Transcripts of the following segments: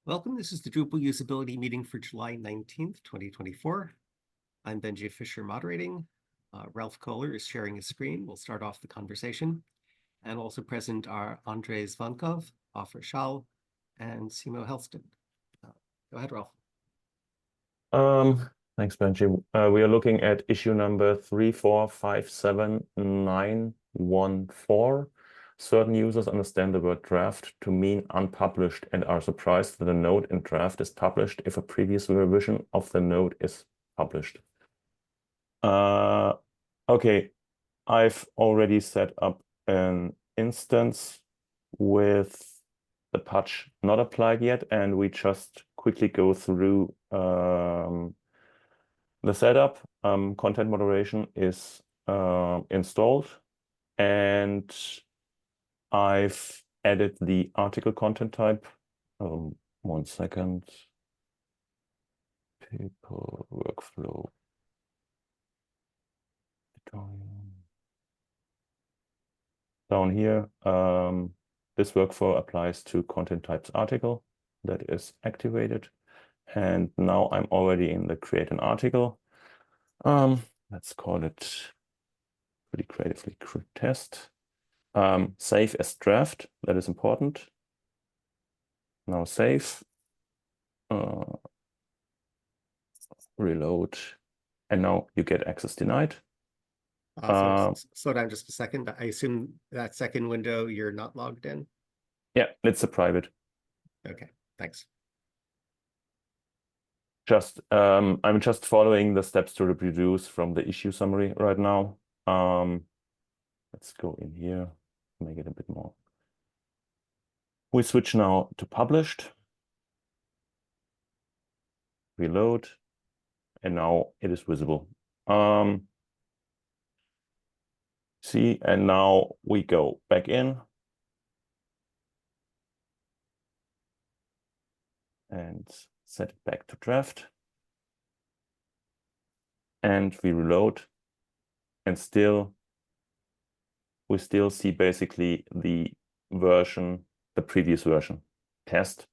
Welcome. This is the Drupal usability meeting for July 19th, 2024. I'm Benji Fisher moderating. Ralph Kohler is sharing his screen. We'll start off the conversation. And also present are Andrei Zvankov, Offer Shal, and Simo Helston. Go ahead, Ralph. Thanks, Benji. We are looking at issue number 3457914. Certain users understand the word draft to mean unpublished and are surprised that a node in draft is published if a previous revision of the node is published. Okay, I've already set up an instance with the patch not applied yet, and we just quickly go through the setup. Content moderation is installed, and I've added the article content type. 1 second. People workflow. Down here, this workflow applies to content types article. That is activated. And now I'm already in the create an article. Let's call it pretty creatively test. Save as draft, that is important. Now save, reload, and now you get access denied. Slow down just a second. I assume that second window you're not logged in? Yeah, it's a private. Okay, thanks. I'm just following the steps to reproduce from the issue summary right now. Let's go in here, make it a bit more. We switch now to published. Reload, and now it is visible. See, and now we go back in and set it back to draft. And we reload, and we still see basically the version, the previous version, test,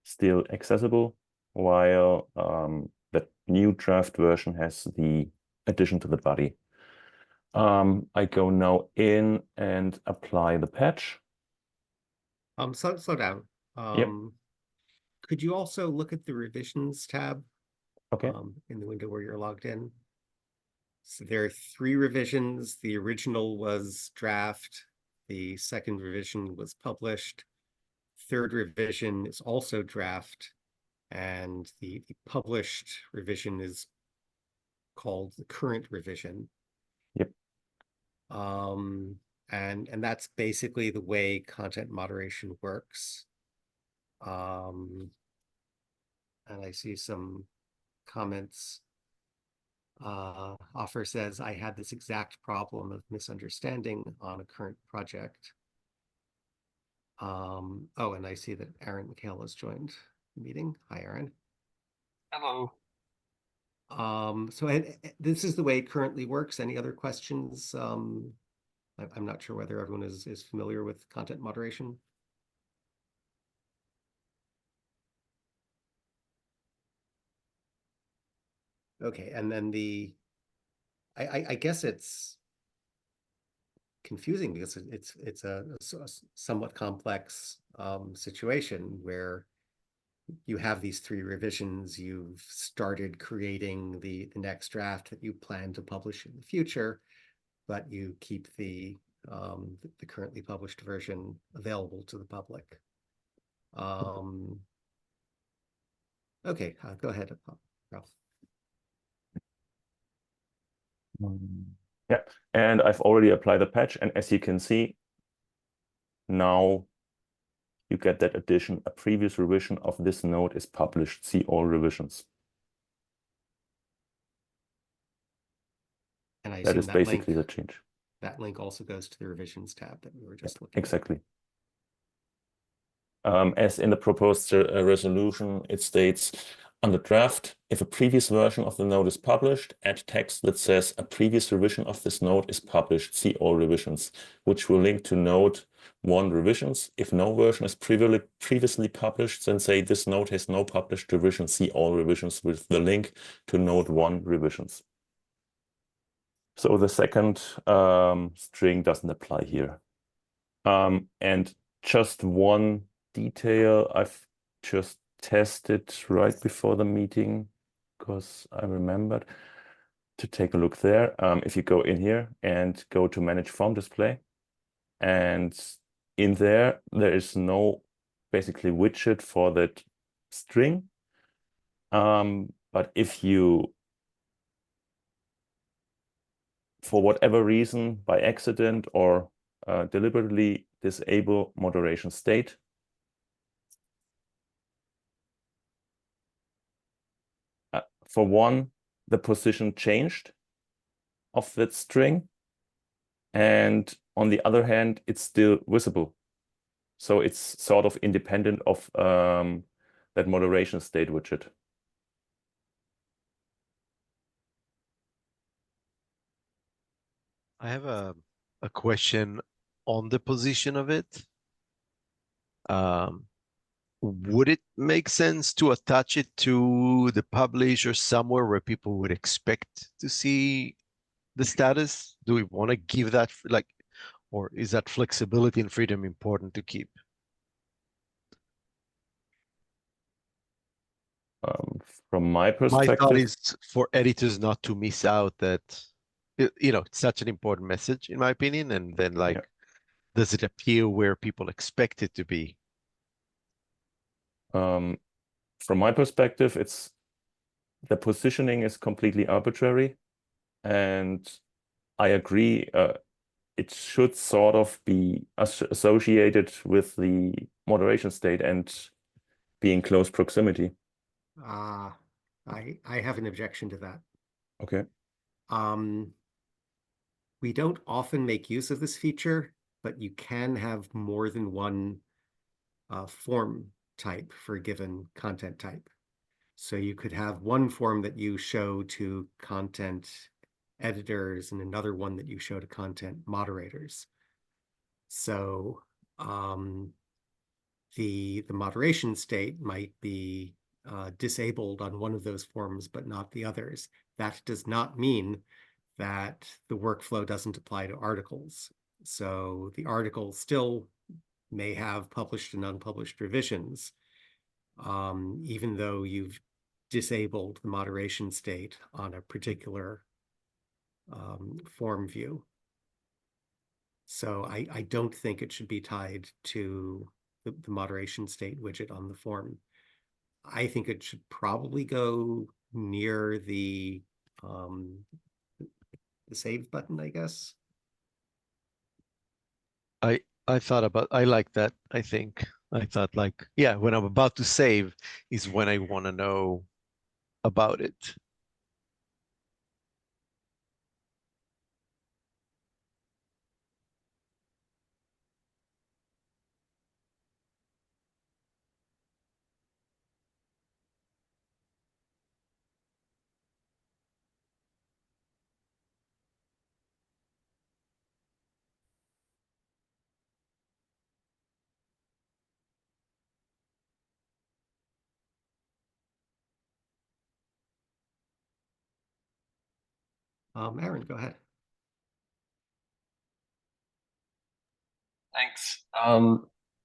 still accessible, while the new draft version has the addition to the body. I go now in and apply the patch. Slow down. Yep. Could you also look at the revisions tab? Okay. In the window where you're logged in? So there are 3 revisions. The original was draft. The second revision was published. Third revision is also draft. And the published revision is called the current revision. Yep. And that's basically the way content moderation works. And I see some comments. Offer says, I had this exact problem of misunderstanding on a current project. Oh, and I see that Aaron McHale has joined the meeting. Hi, Aaron. Hello. So this is the way it currently works. Any other questions? I'm not sure whether everyone is familiar with content moderation. Okay, and then I guess it's confusing because it's a somewhat complex situation where you have these 3 revisions. You've started creating the next draft that you plan to publish in the future, but you keep the currently published version available to the public. Okay, go ahead, Ralph. Yeah, and I've already applied the patch, and as you can see, now you get that addition. A previous revision of this node is published. See all revisions. And I that is that basically link, the change. That link also goes to the revisions tab that we were just looking exactly. As in the proposed resolution, it states, under draft, if a previous version of the node is published, add text that says a previous revision of this node is published. See all revisions, which will link to node one revisions. If no version is previously published, then say this node has no published revision, see all revisions with the link to node 1 revisions. So the second string doesn't apply here. And just one detail I've just tested right before the meeting because I remembered to take a look there. If you go in here and go to manage form display, and in there is no basically widget for that string. But if you, for whatever reason, by accident or deliberately disable moderation state, for one, the position changed of that string, and on the other hand, it's still visible. So it's sort of independent of that moderation state widget. I have a question on the position of it. Would it make sense to attach it to the publisher somewhere where people would expect to see the status? Do we want to give that like, or is that flexibility and freedom important to keep? From my My thought perspective, is for editors not to miss out that, you know, it's such an important message in my opinion. And then like, Yeah. does it appear where people expect it to be? From my perspective, it's the positioning is completely arbitrary, and I agree. It should sort of be associated with the moderation state and be in close proximity. I have an objection to that. Okay. We don't often make use of this feature, but you can have more than one form type for a given content type. So you could have one form that you show to content editors and another one that you show to content moderators. So the moderation state might be disabled on one of those forms, but not the others. That does not mean that the workflow doesn't apply to articles. So the article still may have published and unpublished revisions, even though you've disabled the moderation state on a particular form view. So I don't think it should be tied to the moderation state widget on the form. I think it should probably go near the save button, I guess. I thought about, I like that, I think. I thought like, yeah, when I'm about to save is when I want to know about it. Aaron, go ahead. Thanks.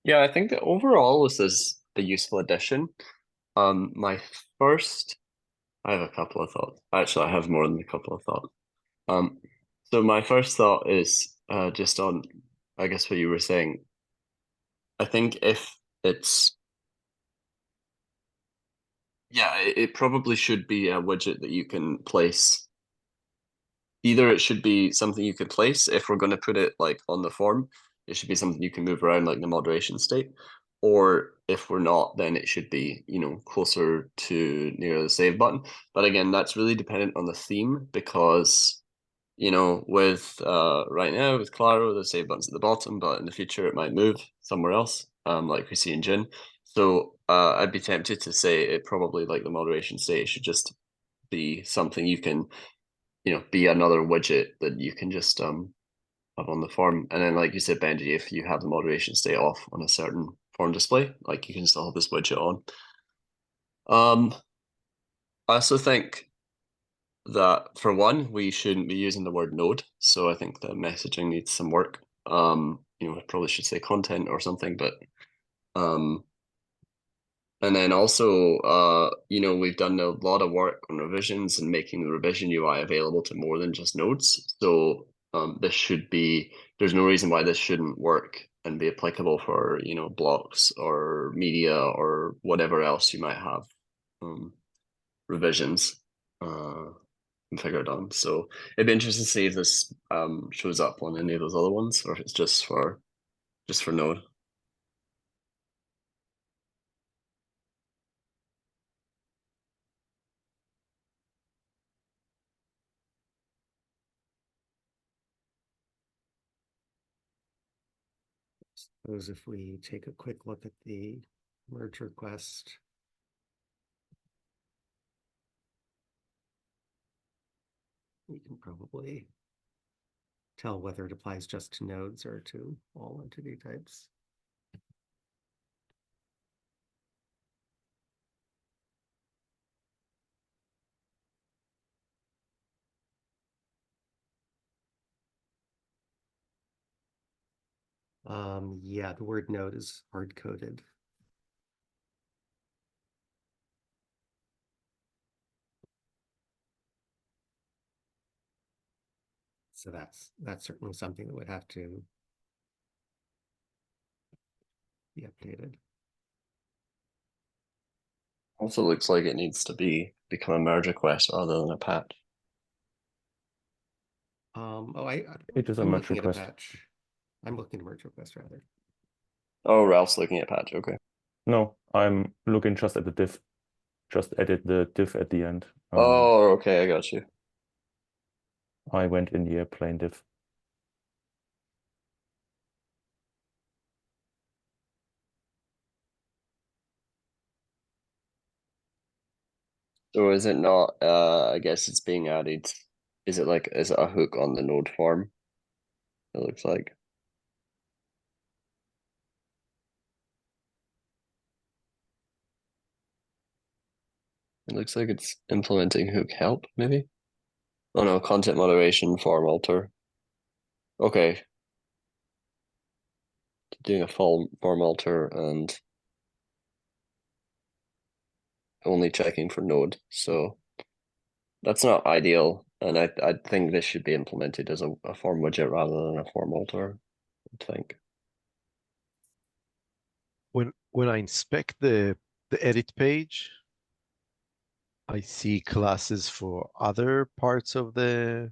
Yeah, I think that overall this is a useful addition. My first, I have a couple of thoughts. Actually, I have more than a couple of thoughts. So my first thought is just on, I guess what you were saying. I think if it's, yeah, it probably should be a widget that you can place. Either it should be something you can place if we're going to put it like on the form, it should be something you can move around like the moderation state. Or if we're not, then it should be, you know, closer to near the save button. But again, that's really dependent on the theme because, you know, with right now with Claro, the save button's at the bottom, but in the future it might move somewhere else, like we see in Jin. So I'd be tempted to say it probably like the moderation state should just be something you can, you know, be another widget that you can just have on the form. And then, like you said, Benji, if you have the moderation state off on a certain form display, like you can still have this widget on. I also think that for one, we shouldn't be using the word node. So I think the messaging needs some work. I probably should say content or something, but and then also, we've done a lot of work on revisions and making the revision UI available to more than just nodes. So there's no reason why this shouldn't work and be applicable for, blocks or media or whatever else you might have revisions configured on. So it'd be interesting to see if this shows up on any of those other ones or if it's just for Node. Suppose if we take a quick look at the merge request. We can probably tell whether it applies just to nodes or to all entity types. Yeah, the word node is hard-coded. So that's certainly something that would have to be updated. Also looks like it needs to become a merge request rather than a patch. It is a I'm merge looking at a request. patch. I'm looking at merge request rather. Oh, Ralph's looking at patch. Okay. No, I'm looking just at the div. Just edit the div at the end. Oh, okay, I got you. I went in here plain div. So is it not? I guess it's being added. Is it a hook on the node form? It looks like. It looks like it's implementing hook help, maybe. Oh no, content moderation form alter. Okay. Doing a full form alter and only checking for node. So that's not ideal. And I think this should be implemented as a form widget rather than a form alter, I think. When I inspect the edit page, I see classes for other parts of the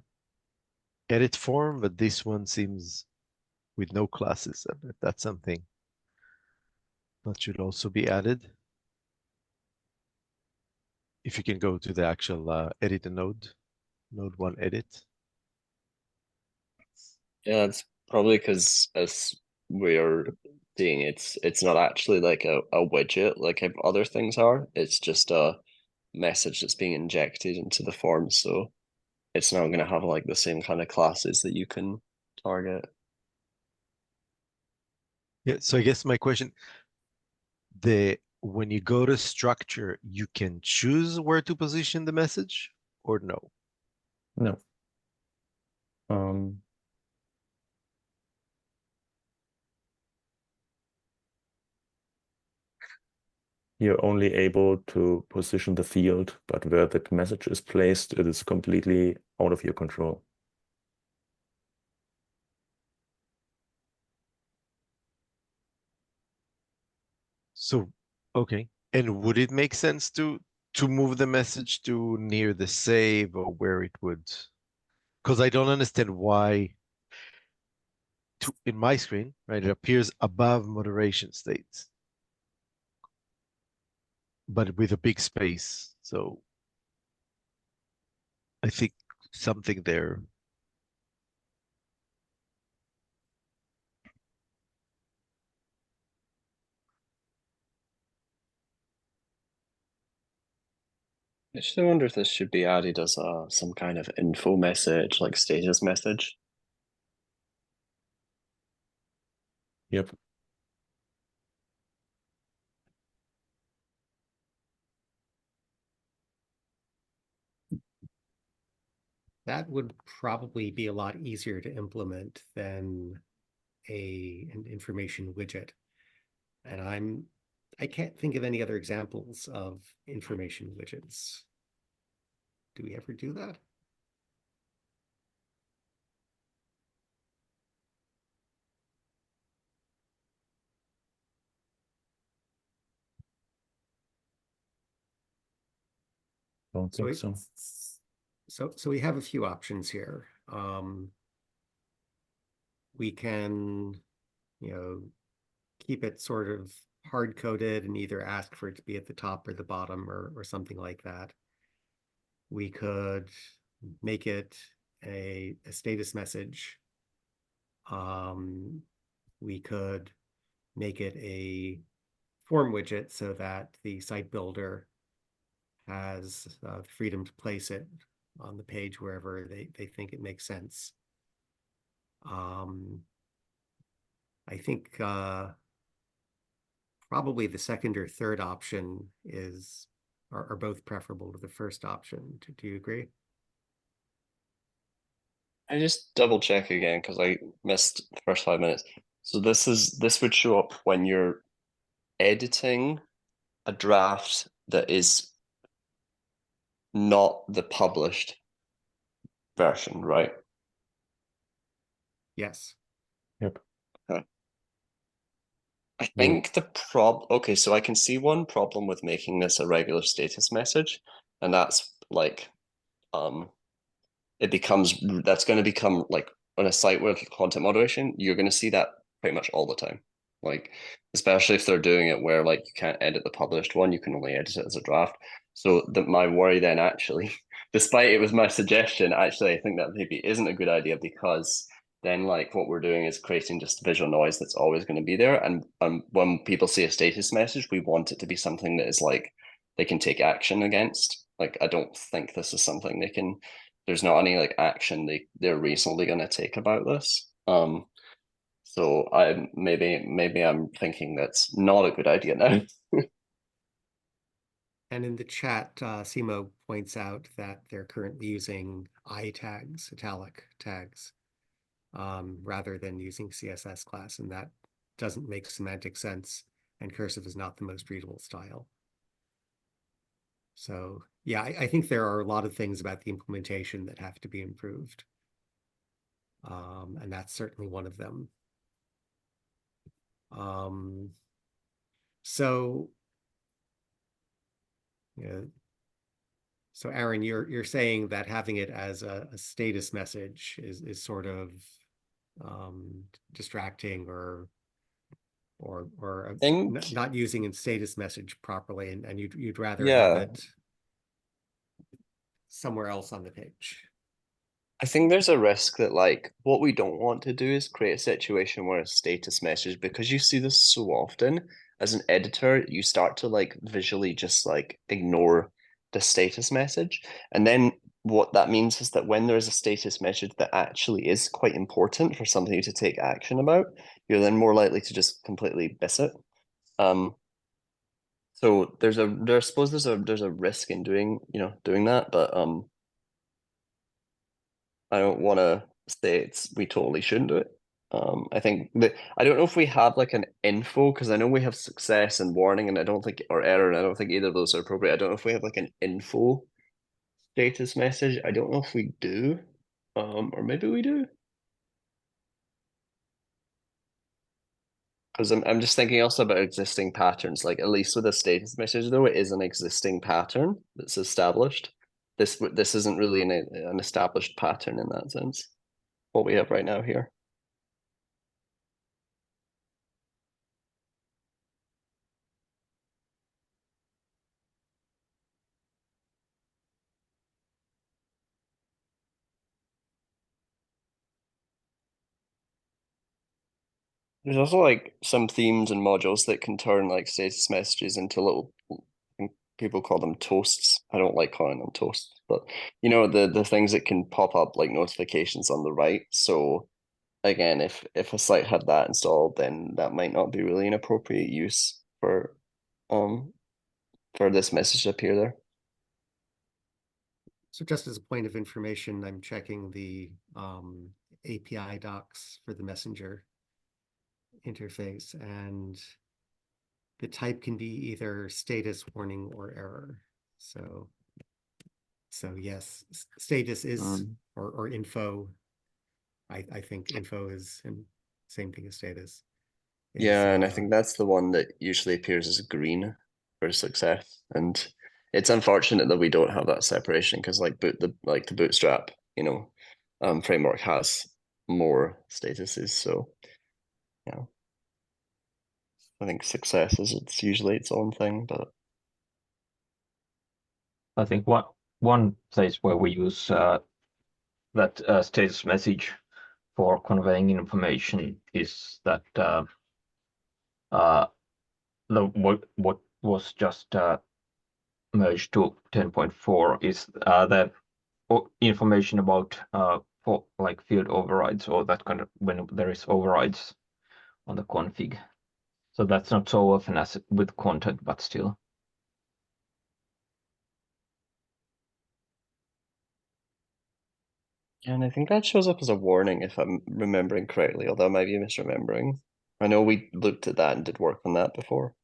edit form, but this one seems with no classes. And if that's something that should also be added. If you can go to the actual edit a node 1 edit. Yeah, it's probably because as we're seeing, it's not actually like a widget like other things are. It's just a message that's being injected into the form. So it's not going to have like the same kind of classes that you can target. Yeah, so I guess my question, when you go to structure, you can choose where to position the message or no? No. You're only able to position the field, but where the message is placed, it is completely out of your control. So, okay. And would it make sense to move the message to near the save or where it would? Because I don't understand why in my screen, right, it appears above moderation states, but with a big space. So I think something there. I just wonder if this should be added as some kind of info message, like status message. Yep. That would probably be a lot easier to implement than an information widget. And I can't think of any other examples of information widgets. Do we ever do that? Don't think so. So we have a few options here. We can, keep it sort of hard coded and either ask for it to be at the top or the bottom or something like that. We could make it a status message. We could make it a form widget so that the site builder has the freedom to place it on the page wherever they think it makes sense. I think probably the second or third option are both preferable to the first option. Do you agree? I just double check again because I missed the first 5 minutes. So this would show up when you're editing a draft that is not the published version, right? Yes. Yep. I think okay, so I can see one problem with making this a regular status message, and that's like that's going to become like on a site with content moderation, you're going to see that pretty much all the time. Like, especially if they're doing it where like you can't edit the published one, you can only edit it as a draft. So my worry then actually, despite it was my suggestion, actually I think that maybe isn't a good idea because then like what we're doing is creating just visual noise that's always going to be there. And when people see a status message, we want it to be something that is like they can take action against. Like I don't think this is something they can. There's not any like action they're reasonably going to take about this. So maybe I'm thinking that's not a good idea now. And in the chat, Simo points out that they're currently using I tags, italic tags, rather than using CSS class, and that doesn't make semantic sense, and cursive is not the most readable style. So yeah, I think there are a lot of things about the implementation that have to be improved. And that's certainly one of them. So Aaron, you're saying that having it as a status message is sort of distracting or think not using a status message properly, and you'd rather Yeah. have it somewhere else on the page. I think there's a risk that like what we don't want to do is create a situation where a status message, because you see this so often as an editor, you start to like visually just like ignore the status message. And then what that means is that when there is a status message that actually is quite important for something to take action about, you're then more likely to just completely miss it. So I suppose there's a risk in doing that, but I don't want to say we totally shouldn't do it. I think that I don't know if we have like an info, because I know we have success and warning, and I don't think or error, and I don't think either of those are appropriate. I don't know if we have like an info status message. I don't know if we do, or maybe we do. Because I'm just thinking also about existing patterns. Like at least with a status message, though, it is an existing pattern that's established. This isn't really an established pattern in that sense. What we have right now here. There's also like some themes and modules that can turn like status messages into little, people call them toasts. I don't like calling them toasts, but the things that can pop up like notifications on the right. So again, if a site had that installed, then that might not be really an appropriate use for this message to appear there. So just as a point of information, I'm checking the API docs for the messenger interface, and the type can be either status, warning, or error. So yes, status is or info. I think info is and same thing as status. Yeah, and I think that's the one that usually appears as green for success. And it's unfortunate that we don't have that separation because like the Bootstrap, framework has more statuses. So yeah. I think success is it's usually its own thing, but I think one place where we use that status message for conveying information is that what was just merged to 10.4 is the information about for like field overrides or that kind of when there is overrides on the config. So that's not so often as with content, but still. and I think that shows up as a warning if I'm remembering correctly, although I might be misremembering. I know we looked at that and did work on that before.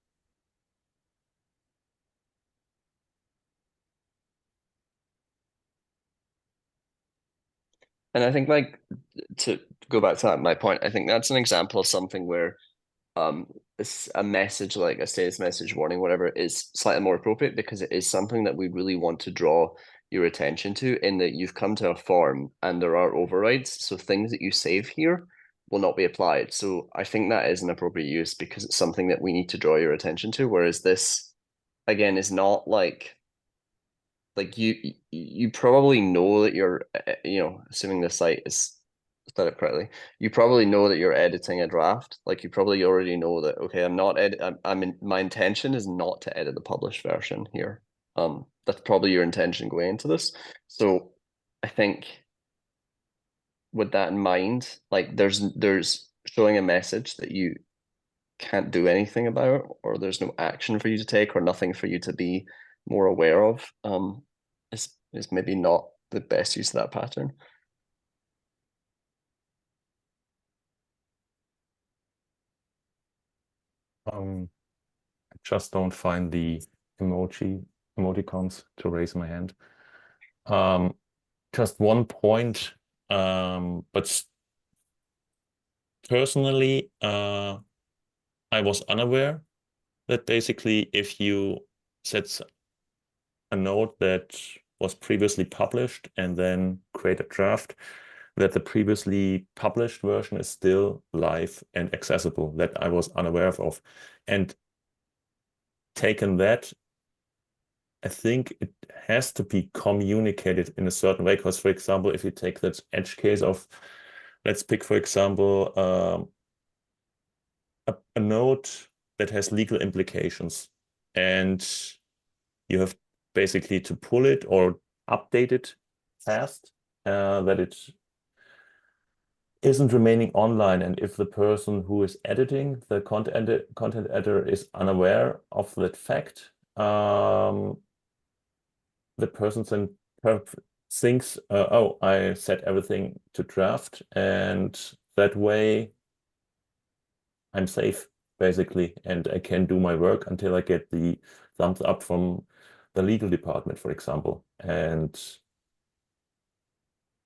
And I think like to go back to that, my point, I think that's an example of something where a message like a status message warning, whatever, is slightly more appropriate because it is something that we really want to draw your attention to in that you've come to a form and there are overrides. So things that you save here will not be applied. So I think that is an appropriate use because it's something that we need to draw your attention to. Whereas this, again, is not like you probably know that you're, assuming the site is set up correctly, you probably know that you're editing a draft. Like you probably already know that, okay, I'm not my intention is not to edit the published version here. That's probably your intention going into this. So I think with that in mind, like there's showing a message that you can't do anything about, or there's no action for you to take, or nothing for you to be more aware of, is maybe not the best use of that pattern. I just don't find the emoticons to raise my hand. Just one point, but personally, I was unaware that basically if you set a node that was previously published and then create a draft, that the previously published version is still live and accessible, that I was unaware of. And taken that, I think it has to be communicated in a certain way. Because, for example, if you take that edge case of, let's pick, for example, a node that has legal implications, and you have basically to pull it or update it fast, that it isn't remaining online. And if the person who is editing the content editor is unaware of that fact, the person then thinks, oh, I set everything to draft, and that way I'm safe, basically, and I can do my work until I get the thumbs up from the legal department, for example. And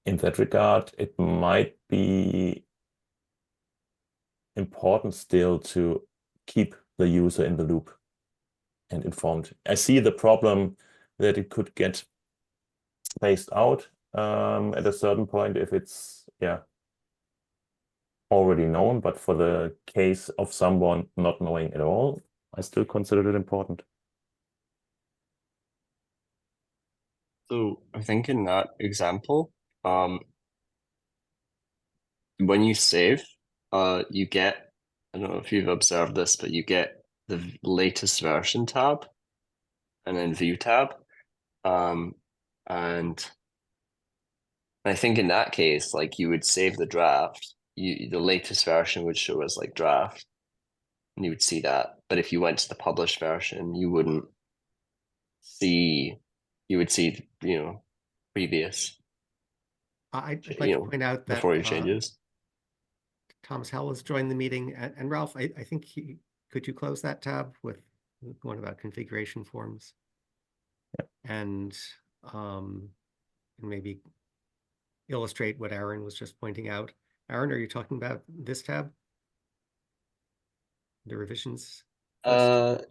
in that regard, it might be important still to keep the user in the loop and informed. I see the problem that it could get spaced out at a certain point if it's already known, but for the case of someone not knowing at all, I still consider it important. So I think in that example, when you save, you get, I don't know if you've observed this, but you get the latest version tab and then view tab. And I think in that case, like you would save the draft the latest version would show as like draft, and you would see that. But if you went to the published version, you wouldn't see. You would see, previous, I'd like to point out that before your changes. Thomas Howell has joined the meeting, and Ralph, I think could you close that tab with one about configuration forms? Yep. And maybe illustrate what Aaron was just pointing out. Aaron, are you talking about this tab? The revisions list?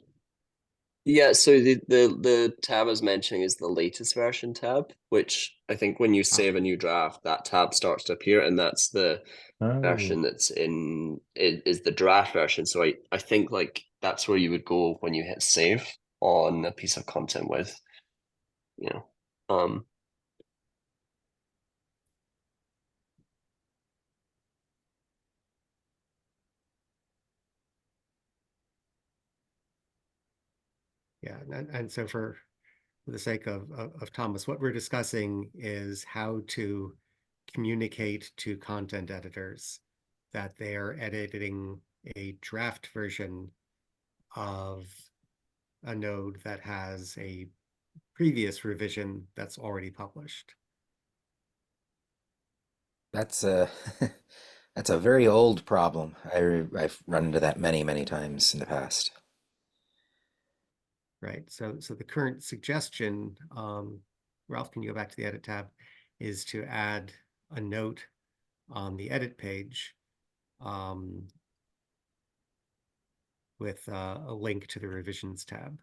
Yeah, so the tab I was mentioning is the latest version tab, which I think when you save a new draft, that tab starts to appear, and that's the version that's is the draft version. So I think like that's where you would go when you hit save on a piece of content with, Yeah, and so for the sake of Thomas, what we're discussing is how to communicate to content editors that they are editing a draft version of a node that has a previous revision that's already published. That's a that's a very old problem. I've run into that many times in the past. Right. So the current suggestion, Ralph, can you go back to the edit tab, is to add a note on the edit page with a link to the revisions tab.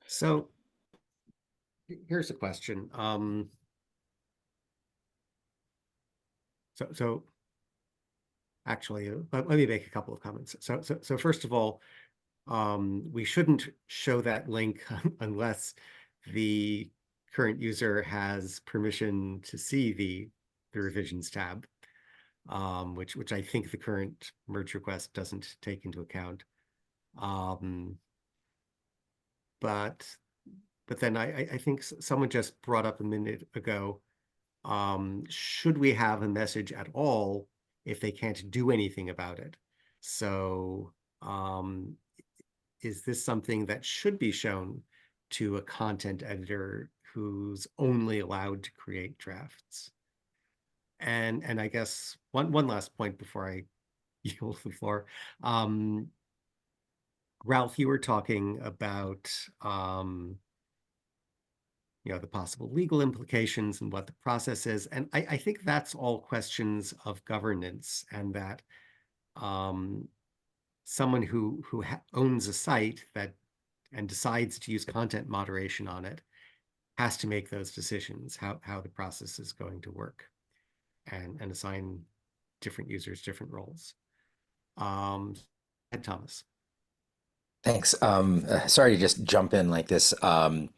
So here's a question. So actually, let me make a couple of comments. So first of all, we shouldn't show that link unless the current user has permission to see the revisions tab, which I think the current merge request doesn't take into account. But then I think someone just brought up a minute ago, should we have a message at all if they can't do anything about it? So is this something that should be shown to a content editor who's only allowed to create drafts? And I guess one last point before I yield the floor. Ralph, you were talking about the possible legal implications and what the process is. And I think that's all questions of governance, and that someone who owns a site and decides to use content moderation on it has to make those decisions, how the process is going to work, and assign different users different roles. Thomas. Thanks. Sorry to just jump in like this. I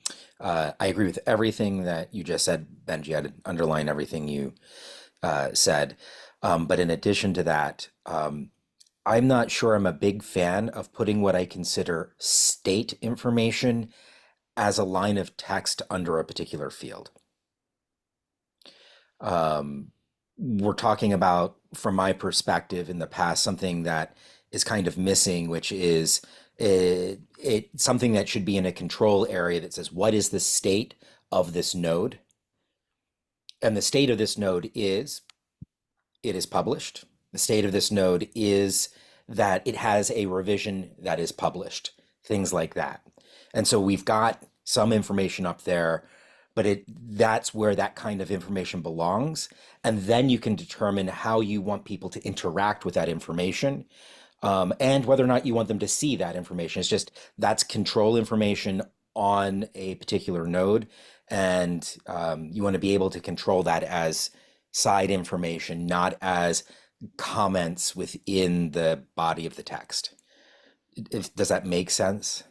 agree with everything that you just said, Benji. I'd underline everything you said. But in addition to that, I'm not sure I'm a big fan of putting what I consider state information as a line of text under a particular field. We're talking about, from my perspective in the past, something that is kind of missing, which is something that should be in a control area that says, what is the state of this node? And the state of this node is, it is published. The state of this node is that it has a revision that is published, things like that. And so we've got some information up there, but that's where that kind of information belongs. And then you can determine how you want people to interact with that information, and whether or not you want them to see that information. It's just, that's control information on a particular node. And you want to be able to control that as side information, not as comments within the body of the text. Does that make sense?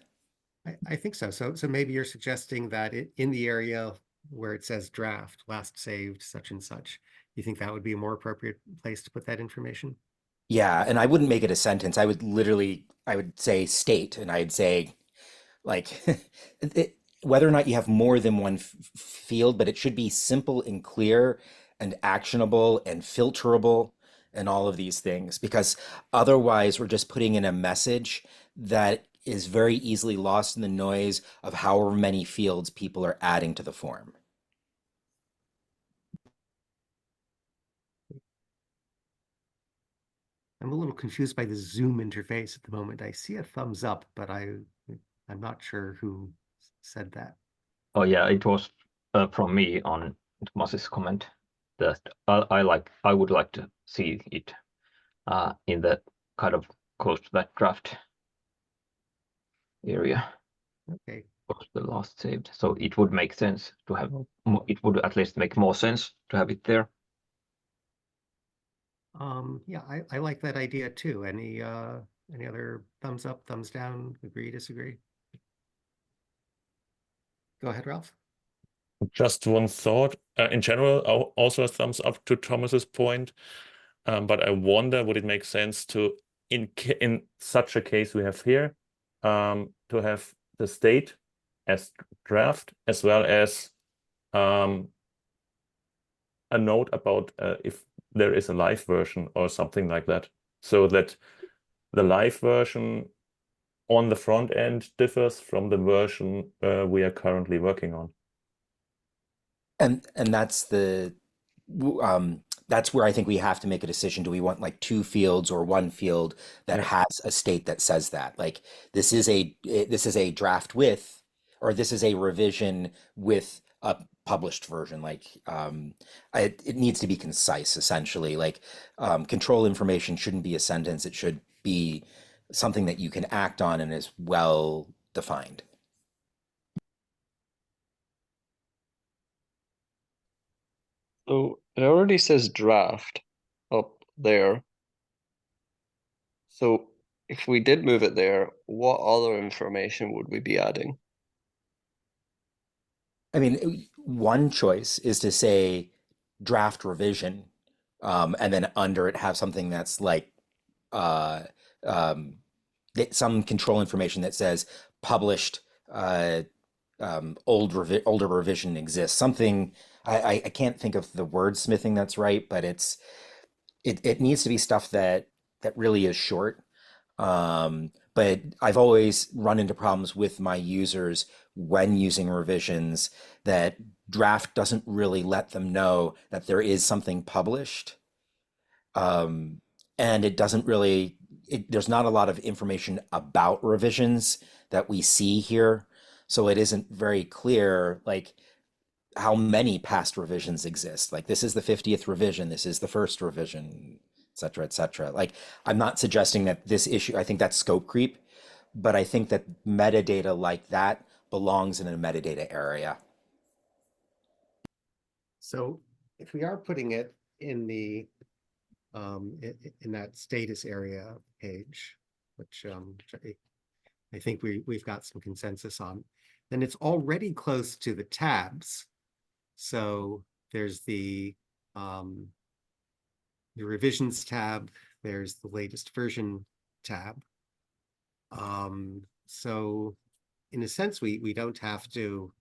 I think so. So maybe you're suggesting that in the area where it says draft, last saved, such and such, you think that would be a more appropriate place to put that information? Yeah, and I wouldn't make it a sentence. I would say state, and I'd say, like, whether or not you have more than one field, but it should be simple and clear and actionable and filterable and all of these things, because otherwise we're just putting in a message that is very easily lost in the noise of however many fields people are adding to the form. I'm a little confused by the Zoom interface at the moment. I see a thumbs up, but I'm not sure who said that. Oh yeah, it was from me on Thomas's comment that I would like to see it in the kind of close to that draft area. Okay. Was the last saved, so it would make sense to have. It would at least make more sense to have it there. Yeah, I like that idea too. Any other thumbs up, thumbs down, agree, disagree? Go ahead, Ralph. Just one thought. In general, also a thumbs up to Thomas's point. But I wonder, would it make sense to, in such a case we have here, to have the state as draft, as well as a note about if there is a live version or something like that, so that the live version on the front end differs from the version we are currently working on. And that's that's where I think we have to make a decision. Do we want like two fields or one field that Yeah. has a state that says that? Like this is a draft with, or this is a revision with a published version. Like it needs to be concise, essentially. Like control information shouldn't be a sentence. It should be something that you can act on and is well defined. So it already says draft up there. So if we did move it there, what other information would we be adding? I mean, one choice is to say draft revision, and then under it have something that's like uh, um, some control information that says published older revision exists. Something I can't think of the wordsmithing that's right, but it needs to be stuff that really is short. But I've always run into problems with my users when using revisions that draft doesn't really let them know that there is something published. Um, and it doesn't really, there's not a lot of information about revisions that we see here. So it isn't very clear, like, how many past revisions exist. Like, this is the 50th revision, this is the first revision, et cetera, et cetera. Like, I'm not suggesting that this issue, I think that's scope creep, but I think that metadata like that belongs in a metadata area. So if we are putting it in the in that status area page, which I think we've got some consensus on, then it's already close to the tabs. So there's the revisions tab, there's the latest version tab. So in a sense, we don't have to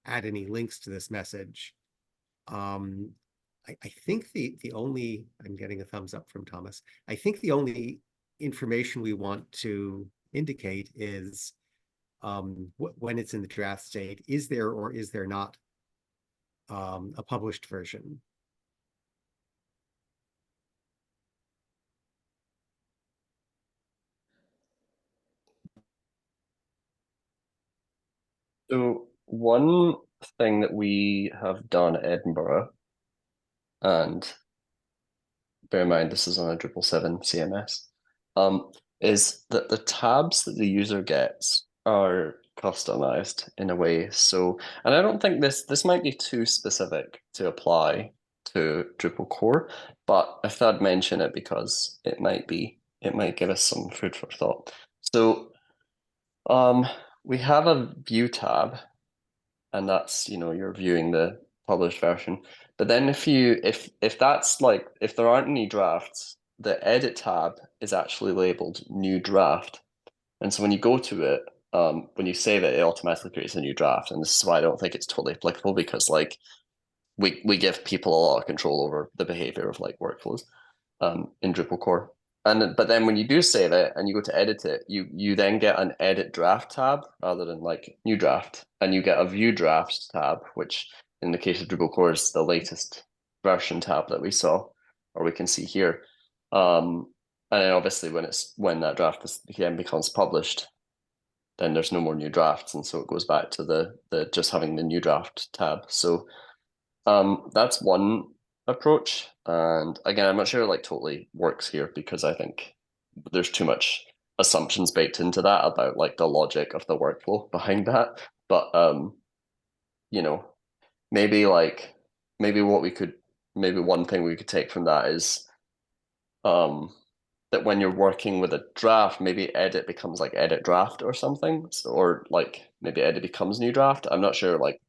add any links to this message. I think the only, I'm getting a thumbs up from Thomas, I think the only information we want to indicate is when it's in the draft state, is there or is there not a published version? So one thing that we have done at Edinburgh, and bear in mind this is on a Drupal 7 CMS, is that the tabs that the user gets are customized in a way. So, and I don't think this might be too specific to apply to Drupal core, but I thought I'd mention it because it might give us some food for thought. So we have a view tab, and that's, you're viewing the published version. But then if that's like, if there aren't any drafts, the edit tab is actually labeled new draft. And so when you go to it, when you save it, it automatically creates a new draft. And this is why I don't think it's totally applicable, because like we give people a lot of control over the behavior of like workflows in Drupal core. But then when you do save it and you go to edit it, you then get an edit draft tab rather than like new draft, and you get a view draft tab, which in the case of Drupal core is the latest version tab that we saw, or we can see here. And then obviously when that draft again becomes published, then there's no more new drafts, and so it goes back to the just having the new draft tab. So that's one approach, and again, I'm not sure it like totally works here, because I think there's too much assumptions baked into that about like the logic of the workflow behind that. But you know, maybe one thing we could take from that is that when you're working with a draft, maybe edit becomes like edit draft or something, or like maybe edit becomes new draft. I'm not sure. Like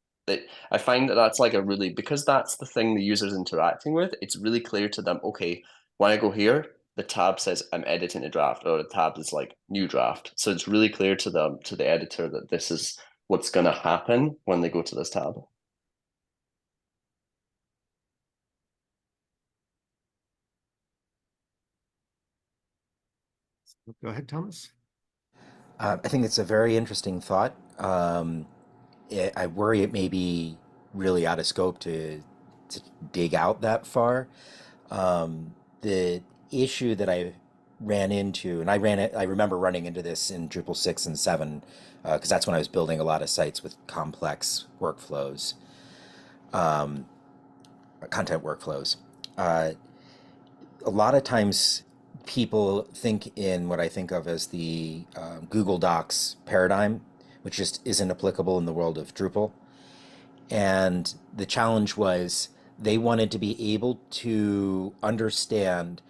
I find that that's like because that's the thing the user's interacting with. It's really clear to them. Okay, when I go here, the tab says I'm editing a draft, or the tab is like new draft. So it's really clear to them, to the editor, that this is what's going to happen when they go to this tab. Go ahead, Thomas. I think it's a very interesting thought. I worry it may be really out of scope to dig out that far. The issue that I ran into, and I remember running into this in Drupal 6 and 7, because that's when I was building a lot of sites with complex workflows, content workflows. A lot of times people think in what I think of as the Google Docs paradigm, which just isn't applicable in the world of Drupal. And the challenge was they wanted to be able to understand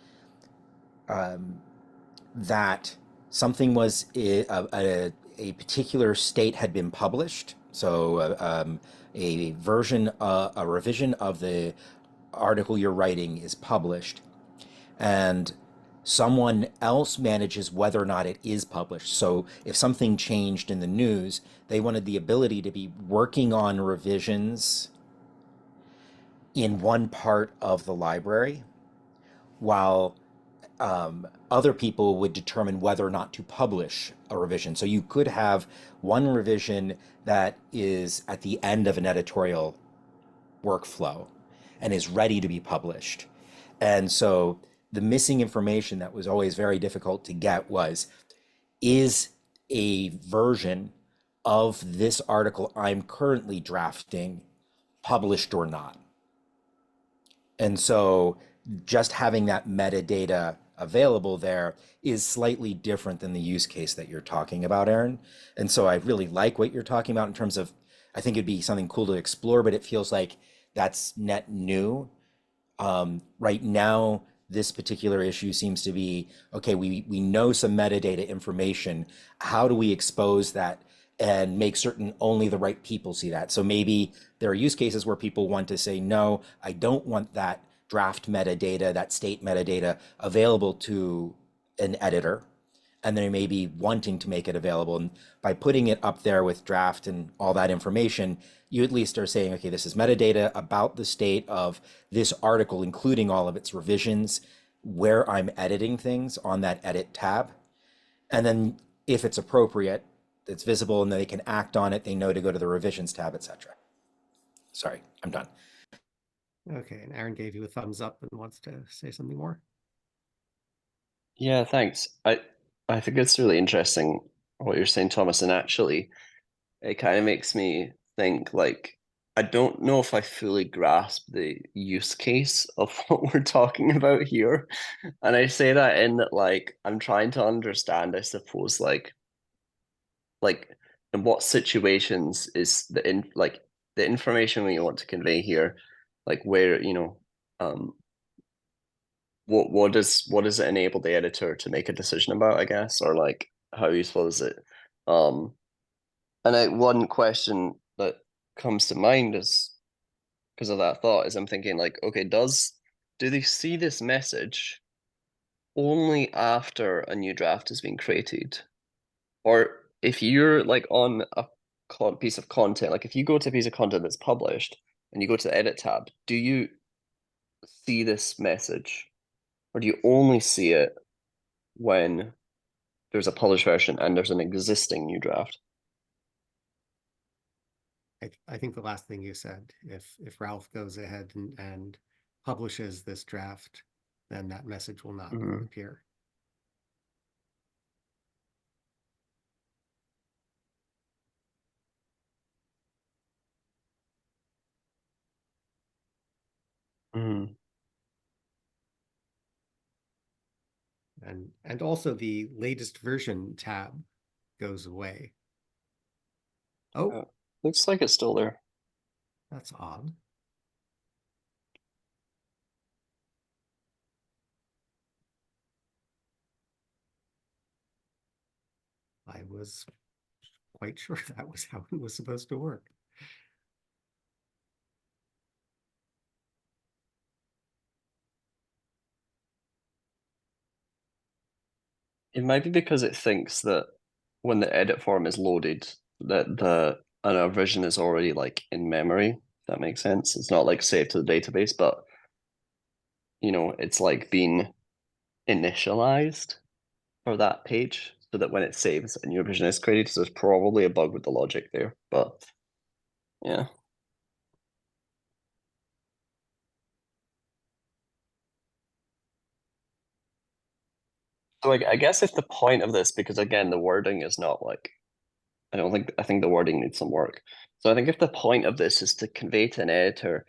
that something was a particular state had been published. So a revision of the article you're writing is published, and someone else manages whether or not it is published. So if something changed in the news, they wanted the ability to be working on revisions in one part of the library, while other people would determine whether or not to publish a revision. So you could have one revision that is at the end of an editorial workflow and is ready to be published. And so the missing information that was always very difficult to get was, is a version of this article I'm currently drafting published or not? And so just having that metadata available there is slightly different than the use case that you're talking about, Aaron. And so I really like what you're talking about in terms of, I think it'd be something cool to explore, but it feels like that's net new. Right now, this particular issue seems to be, okay, we know some metadata information. How do we expose that and make certain only the right people see that? So maybe there are use cases where people want to say, no, I don't want that draft metadata, that state metadata available to an editor. And they may be wanting to make it available. And by putting it up there with draft and all that information, you at least are saying, okay, this is metadata about the state of this article, including all of its revisions, where I'm editing things on that edit tab. And then if it's appropriate, it's visible and they can act on it. They know to go to the revisions tab, etc. Sorry, I'm done. Okay, and Aaron gave you a thumbs up and wants to say something more. Yeah, thanks. I think it's really interesting what you're saying, Thomas, and actually it kind of makes me think, like, I don't know if I fully grasp the use case of what we're talking about here. And I say that in that, like, I'm trying to understand, I suppose, like in what situations is the information we want to convey here, like where, what does it enable the editor to make a decision about, I guess, or like how useful is it? And one question that comes to mind is, because of that thought, is I'm thinking like, okay, do they see this message only after a new draft has been created? Or if you're like on a piece of content, like if you go to a piece of content that's published and you go to the edit tab, do you see this message, or do you only see it when there's a published version and there's an existing new draft? I think the last thing you said, if Ralph goes ahead and publishes this draft, then that message will not appear. Mm. And also the latest version tab goes away. Oh, Looks like it's still there. that's odd. I was quite sure that was how it was supposed to work. It might be because it thinks that when the edit form is loaded, that a version is already like in memory. If that makes sense. It's not like saved to the database, but you know, it's like being initialized for that page so that when it saves a new version is created. So there's probably a bug with the logic there, but yeah. So I guess if the point of this, because again, the wording is not like, I think the wording needs some work. So I think if the point of this is to convey to an editor,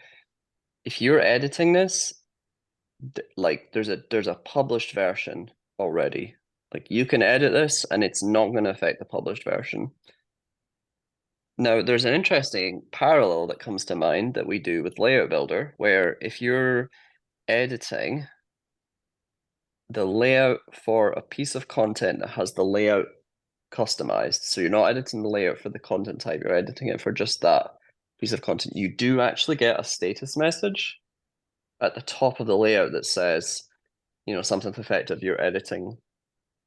if you're editing this, like there's a published version already. Like you can edit this and it's not going to affect the published version. Now, there's an interesting parallel that comes to mind that we do with Layout Builder, where if you're editing the layout for a piece of content that has the layout customized, so you're not editing the layout for the content type, you're editing it for just that piece of content, you do actually get a status message at the top of the layout that says, you know, something to the effect of you're editing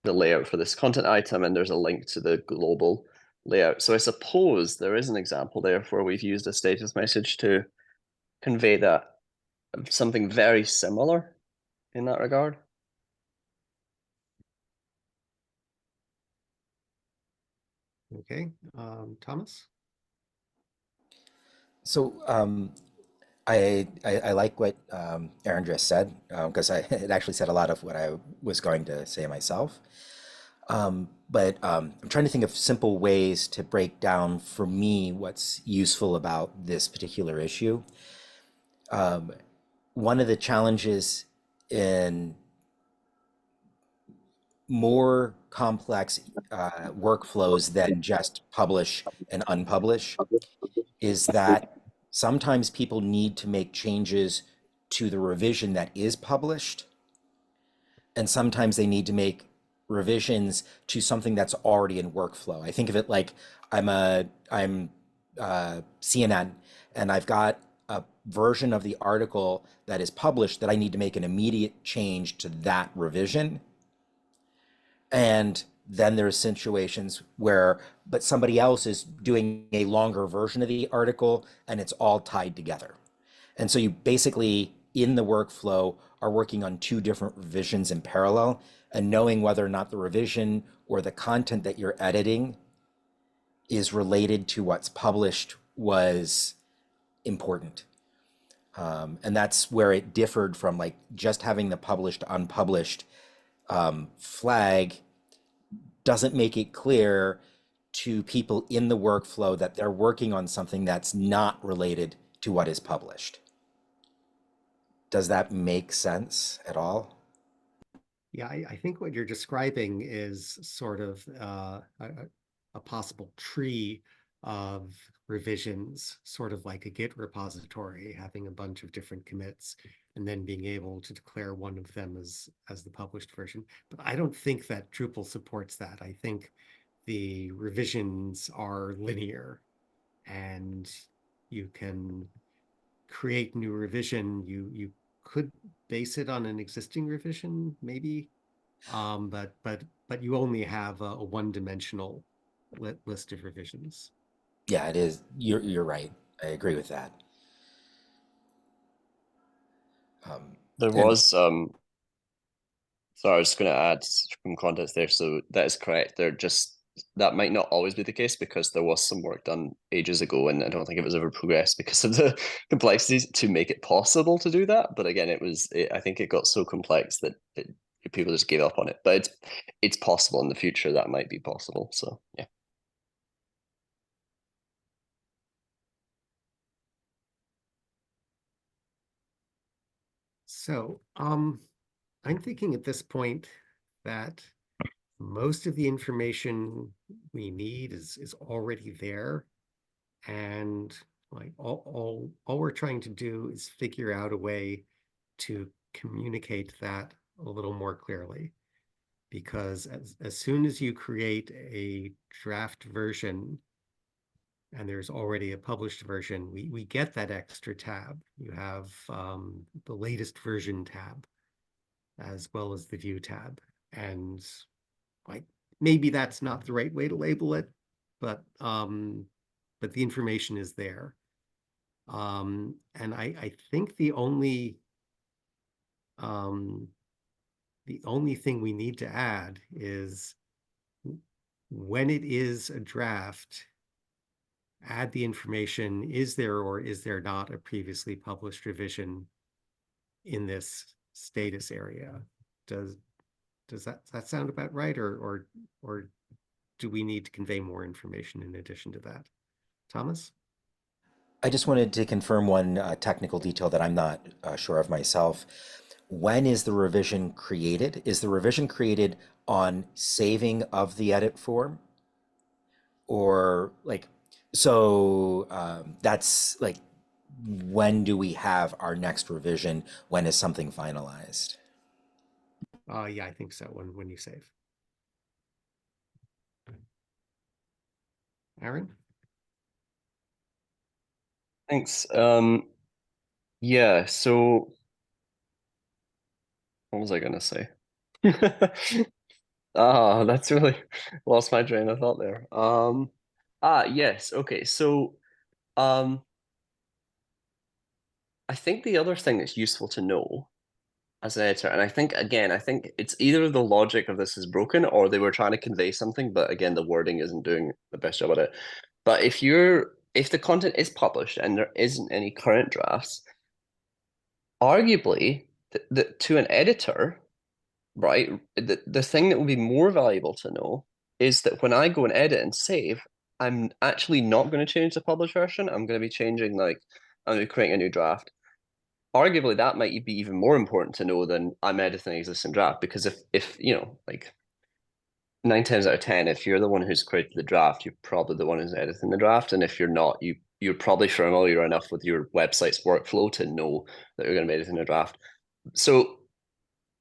the layout for this content item, and there's a link to the global layout. So I suppose there is an example there where we've used a status message to convey that something very similar in that regard. Okay, Thomas? So I like what Aaron just said because it actually said a lot of what I was going to say myself. But I'm trying to think of simple ways to break down for me what's useful about this particular issue. One of the challenges in more complex workflows than just publish and unpublish is that sometimes people need to make changes to the revision that is published, and sometimes they need to make revisions to something that's already in workflow. I think of it like I'm CNN, and I've got a version of the article that is published that I need to make an immediate change to that revision. And then there's situations where, but somebody else is doing a longer version of the article and it's all tied together. And so you basically, in the workflow, are working on two different revisions in parallel, and knowing whether or not the revision or the content that you're editing is related to what's published was important. And that's where it differed from like just having the published, unpublished flag doesn't make it clear to people in the workflow that they're working on something that's not related to what is published. Does that make sense at all? Yeah, I think what you're describing is sort of a possible tree of revisions, sort of like a Git repository, having a bunch of different commits and then being able to declare one of them as the published version. But I don't think that Drupal supports that. I think the revisions are linear and you can create new revision. You could base it on an existing revision, maybe, but you only have a one-dimensional list of revisions. Yeah, it is. You're right. I agree with that. There And was sorry, I was just going to add some context there. So that is correct. That might not always be the case because there was some work done ages ago, and I don't think it was ever progressed because of the complexities to make it possible to do that. But again, I think it got so complex that people just gave up on it. But it's possible in the future that might be possible. So yeah. So I'm thinking at this point that most of the information we need is already there. And like all we're trying to do is figure out a way to communicate that a little more clearly. Because as soon as you create a draft version and there's already a published version, we get that extra tab. You have the latest version tab as well as the view tab. And like maybe that's not the right way to label it, but the information is there. And I think the only thing we need to add is when it is a draft, add the information, is there or is there not a previously published revision in this status area? Does that sound about right, or do we need to convey more information in addition to that? Thomas? I just wanted to confirm one technical detail that I'm not sure of myself. When is the revision created? Is the revision created on saving of the edit form? Or like, so that's like, when do we have our next revision? When is something finalized? Yeah, I think so, when you save. Aaron? Thanks. Yeah, so what was I gonna say? That's really lost my train of thought there. Yes, okay. So I think the other thing that's useful to know as an editor, and I think it's either the logic of this is broken or they were trying to convey something, but again, the wording isn't doing the best job at it. But if the content is published and there isn't any current drafts, arguably to an editor, right, the thing that would be more valuable to know is that when I go and edit and save, I'm actually not going to change the published version. I'm going to be changing, like, I'm going to be creating a new draft. Arguably, that might be even more important to know than I'm editing an existing draft, because if like 9 times out of 10, if you're the one who's created the draft, you're probably the one who's editing the draft, and if you're not, you're probably familiar enough with your website's workflow to know that you're going to be editing a draft. So,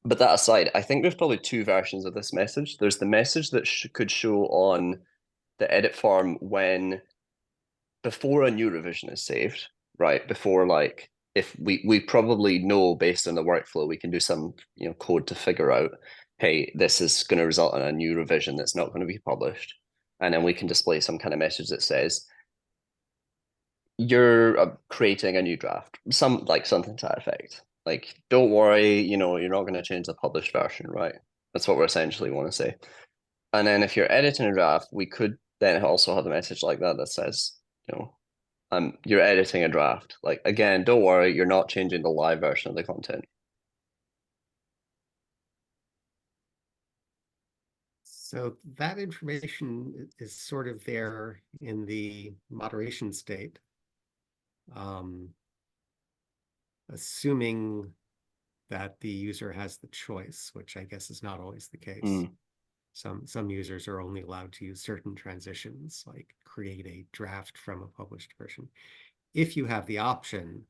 but that aside, I think there's probably two versions of this message. There's the message that could show on the edit form before a new revision is saved, right? Before, like, if we probably know based on the workflow, we can do some code to figure out, hey, this is going to result in a new revision that's not going to be published, and then we can display some kind of message that says you're creating a new draft, something to that effect. Like, don't worry, you're not going to change the published version, right? That's what we essentially want to say. And then if you're editing a draft, we could then also have a message like that says, you're editing a draft. Like, again, don't worry, you're not changing the live version of the content. So that information is sort of there in the moderation state, assuming that the user has the choice, which I guess is not always the case. Some users are only allowed to use certain transitions, like create a draft from a published version. If you have the option,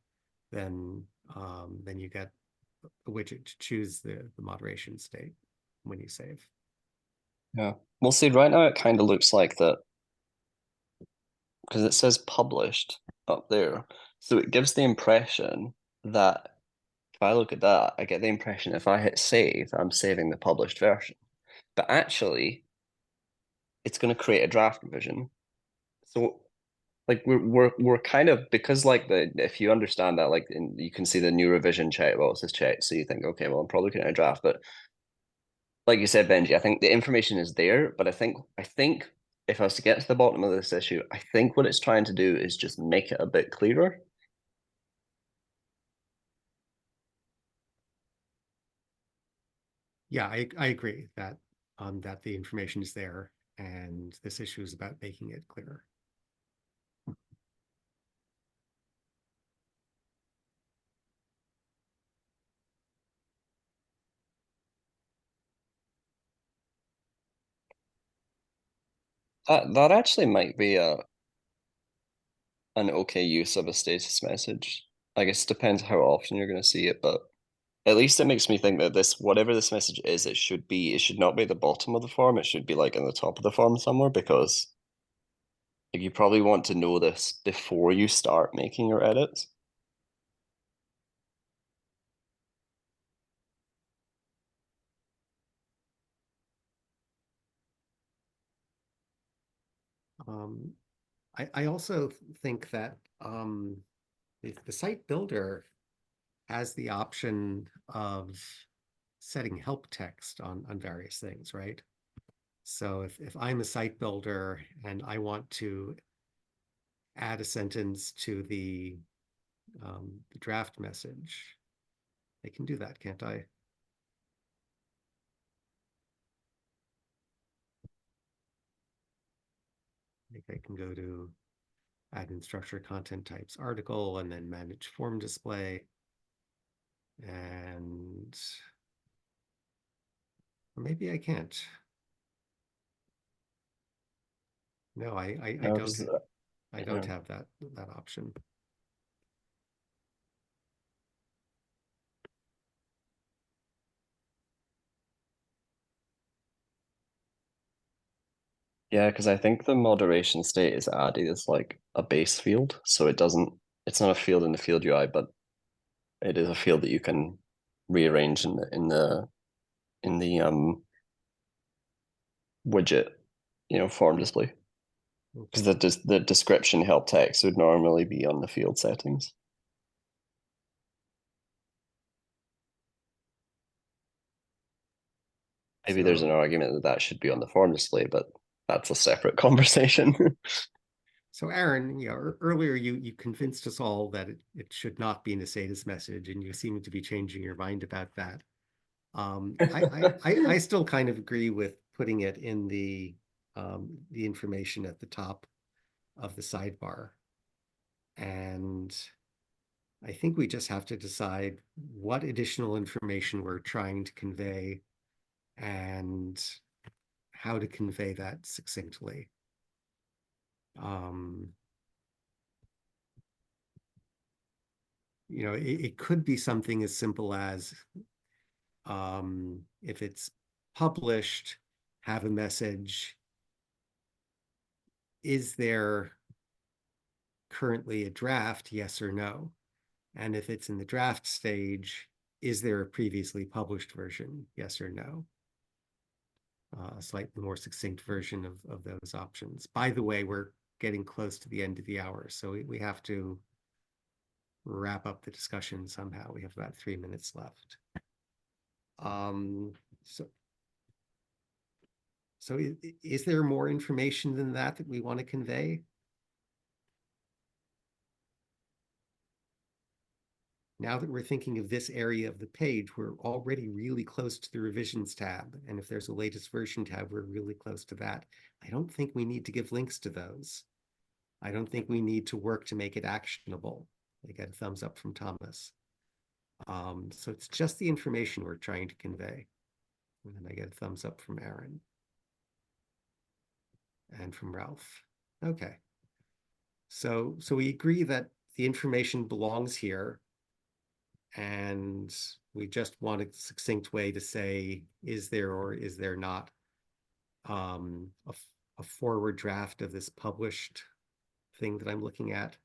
then you get a widget to choose the moderation state when you save. Yeah. We'll see, right now it kind of looks like that, because it says published up there. So it gives the impression that if I look at that, I get the impression if I hit save, I'm saving the published version. But actually, it's going to create a draft revision. So like we're kind of, because like if you understand that, like you can see the new revision check, well, it says check, so you think, okay, well, I'm probably going to draft. But like you said, Benji, I think the information is there, but I think if I was to get to the bottom of this issue, I think what it's trying to do is just make it a bit clearer. Yeah, I agree that that the information is there, and this issue is about making it clearer. That actually might be an okay use of a status message. I guess it depends how often you're going to see it, but at least it makes me think that this, whatever this message is, it should not be at the bottom of the form. It should be like in the top of the form somewhere, because like, you probably want to know this before you start making your edits. I also think that the site builder has the option of setting help text on various things, right? So if I'm a site builder and I want to add a sentence to the draft message, I can do that, can't I? I can go to admin structure, content types, article, and then manage form display. And maybe I can't. No, I No, don't. 'cause, I don't yeah. have that option. Yeah, because I think the moderation state is added as like a base field, so it's not a field in the field UI, but it is a field that you can rearrange in the widget, form display. Because the description help text would normally be on the field settings. Maybe there's an argument that should be on the form display, but that's a separate conversation. So Aaron, earlier you convinced us all that it should not be in a status message, and you seem to be changing your mind about that. I still kind of agree with putting it in the information at the top of the sidebar. And I think we just have to decide what additional information we're trying to convey and how to convey that succinctly. It could be something as simple as if it's published, have a message. Is there currently a draft, yes or no? And if it's in the draft stage, is there a previously published version, yes or no? A slightly more succinct version of those options. By the way, we're getting close to the end of the hour, so we have to wrap up the discussion somehow. We have about 3 minutes left. So is there more information than that we want to convey? Now that we're thinking of this area of the page, we're already really close to the revisions tab. And if there's a latest version tab, we're really close to that. I don't think we need to give links to those. I don't think we need to work to make it actionable. I get a thumbs up from Thomas. So it's just the information we're trying to convey. And then I get a thumbs up from Aaron. And from Ralph. Okay. So we agree that the information belongs here, and we just want a succinct way to say, is there or is there not a forward draft of this published thing that I'm looking at?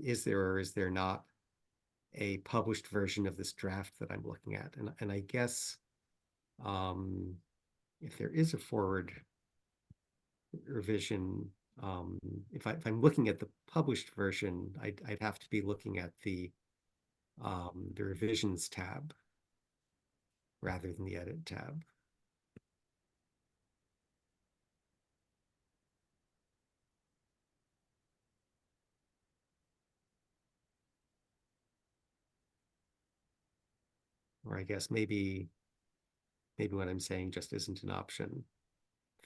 Is there or is there not a published version of this draft that I'm looking at? And I guess if there is a forward revision, if I'm looking at the published version, I'd have to be looking at the revisions tab rather than the edit tab. Or I guess maybe what I'm saying just isn't an option.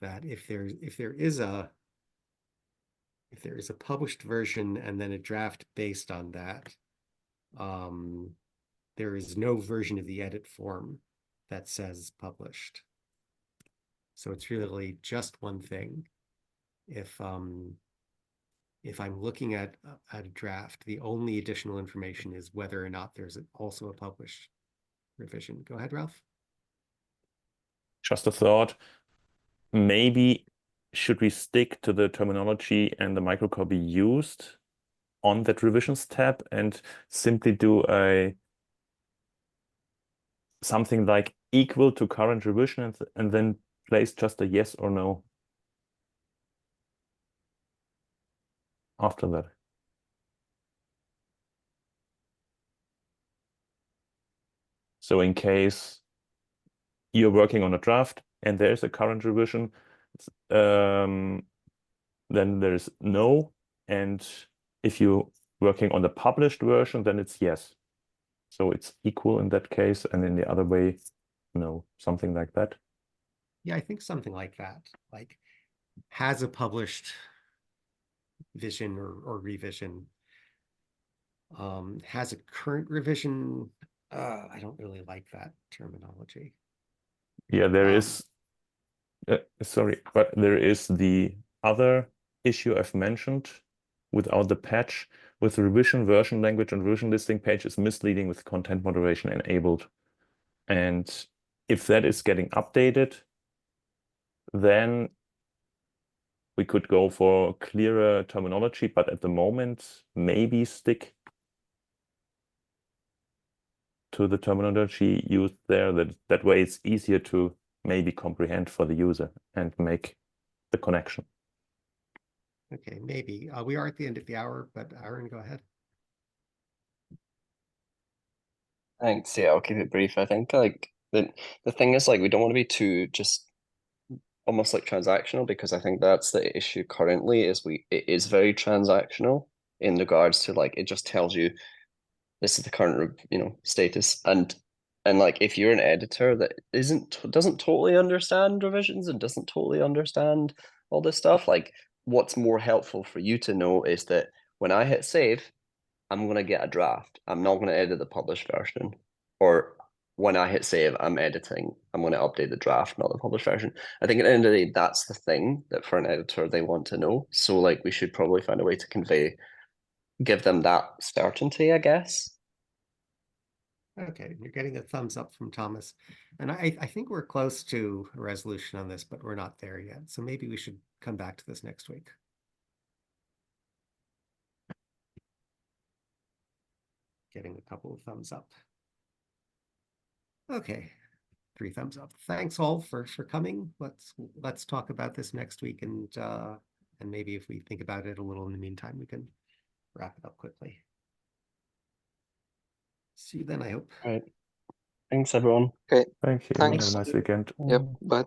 That if there is a published version and then a draft based on that, there is no version of the edit form that says published. So it's really just one thing. If I'm looking at a draft, the only additional information is whether or not there's also a published revision. Go ahead, Ralph. Just a thought. Maybe should we stick to the terminology and the microcopy used on that revisions tab and simply do something like equal to current revision and then place just a yes or no after that? So in case you're working on a draft and there's a current revision, then there's no. And if you're working on the published version, then it's yes. So it's equal in that case, and in the other way, no, something like that. Yeah, I think something like that, like has a published vision or revision, has a current revision. I don't really like that terminology. Yeah, there is, sorry, but there is the other issue I've mentioned without the patch, with the revision version language and version listing page is misleading with content moderation enabled. And if that is getting updated, then we could go for clearer terminology, but at the moment, maybe stick to the terminology used there. That way it's easier to maybe comprehend for the user and make the connection. Okay, maybe. We are at the end of the hour, but Aaron, go ahead. Thanks. Yeah, I'll keep it brief. I think like the thing is like we don't want to be too just almost like transactional, because I think that's the issue currently is it is very transactional in regards to like it just tells you this is the current status, and like if you're an editor that doesn't totally understand revisions and doesn't totally understand all this stuff, like what's more helpful for you to know is that when I hit save, I'm going to get a draft. I'm not going to edit the published version. Or when I hit save, I'm editing. I'm going to update the draft, not the published version. I think at the end of the day, that's the thing that for an editor, they want to know. So like we should probably find a way to give them that certainty, I guess. Okay, you're getting a thumbs up from Thomas. And I think we're close to a resolution on this, but we're not there yet. So maybe we should come back to this next week. Getting a couple of thumbs up. Okay, 3 thumbs up. Thanks all for coming. Let's talk about this next week, and maybe if we think about it a little in the meantime, we can wrap it up quickly. See you then, I hope. All right. Thanks, everyone. Okay. Thank you. Thanks. Have a nice weekend. Yep. Bye.